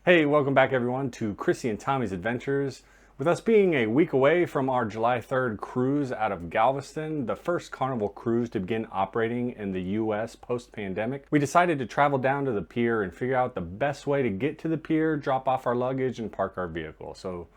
Hey, welcome back everyone to Chrissy and Tommy's Adventures. With us being a week away from our July 3rd cruise out of Galveston, the first Carnival cruise to begin operating in the US post-pandemic, we decided to travel down to the pier and figure out the best way to get to the pier, drop off our luggage, and park our vehicle. So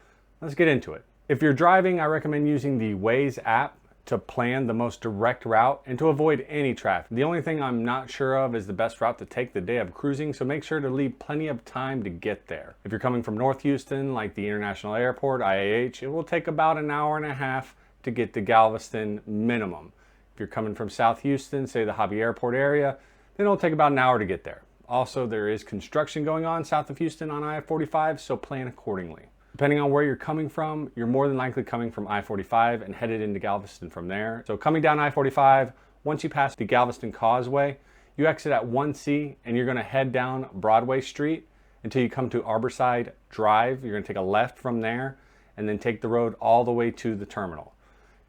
let's get into it. If you're driving, I recommend using the WAZE app to plan the most direct route and to avoid any traffic. The only thing I'm not sure of is the best route to take the day of cruising, so make sure to leave plenty of time to get there. If you're coming from North Houston, like the International Airport, IAH, it will take about an hour and a half to get to Galveston minimum. If you're coming from South Houston, say the Hobby Airport area, then it'll take about an hour to get there. Also, there is construction going on south of Houston on I-45, so plan accordingly. Depending on where you're coming from, you're more than likely coming from I-45 and headed into Galveston from there. So coming down I-45, once you pass the Galveston Causeway, you exit at 1C and you're gonna head down Broadway Street until you come to Arborside Drive. You're gonna take a left from there and then take the road all the way to the terminal.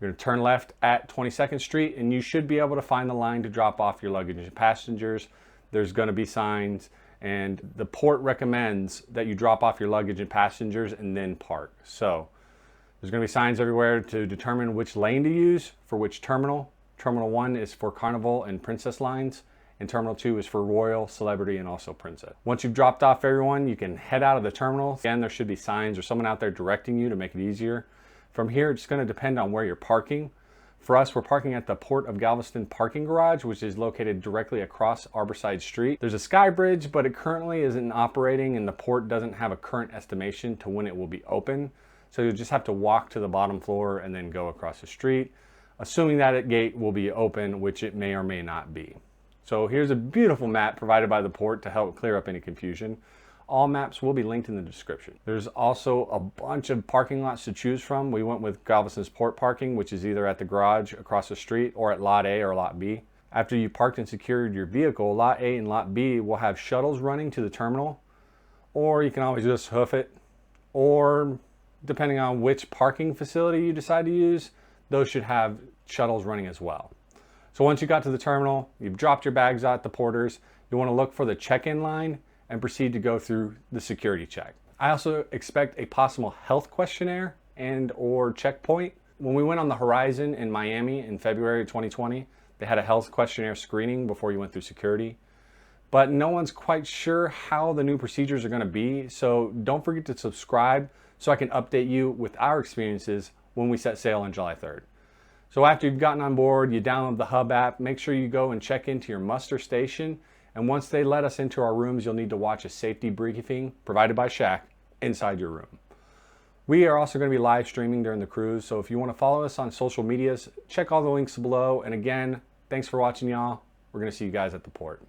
You're gonna turn left at 22nd Street and you should be able to find the line to drop off your luggage and passengers. There's gonna be signs, and the port recommends that you drop off your luggage and passengers and then park. So there's gonna be signs everywhere to determine which lane to use for which terminal. Terminal 1 is for Carnival and Princess lines, and Terminal 2 is for Royal, Celebrity, and also Princess. Once you've dropped off everyone, you can head out of the terminal. Again, there should be signs or someone out there directing you to make it easier. From here, it's gonna depend on where you're parking. For us, we're parking at the Port of Galveston parking garage, which is located directly across Arborside Street. There's a sky bridge, but it currently isn't operating and the port doesn't have a current estimation to when it will be open. So you'll just have to walk to the bottom floor and then go across the street, assuming that gate will be open, which it may or may not be. So here's a beautiful map provided by the port to help clear up any confusion. All maps will be linked in the description. There's also a bunch of parking lots to choose from. We went with Galveston's port parking, which is either at the garage across the street or at Lot A or Lot B. After you parked and secured your vehicle, Lot A and Lot B will have shuttles running to the terminal, or you can always just hoof it, or depending on which parking facility you decide to use, those should have shuttles running as well. So once you got to the terminal, you've dropped your bags out at the porters, you want to look for the check-in line and proceed to go through the security check. I also expect a possible health questionnaire and or checkpoint. When we went on the Horizon in Miami in February 2020, they had a health questionnaire screening before you went through security. But no one's quite sure how the new procedures are gonna be, so don't forget to subscribe so I can update you with our experiences when we set sail on July 3rd. So after you've gotten on board, you download the Hub app, make sure you go and check into your muster station. And once they let us into our rooms, you'll need to watch a safety briefing provided by Shaq inside your room. We are also going to be live streaming during the cruise, so if you want to follow us on social medias, check all the links below. And again, thanks for watching, y'all. We're going to see you guys at the port.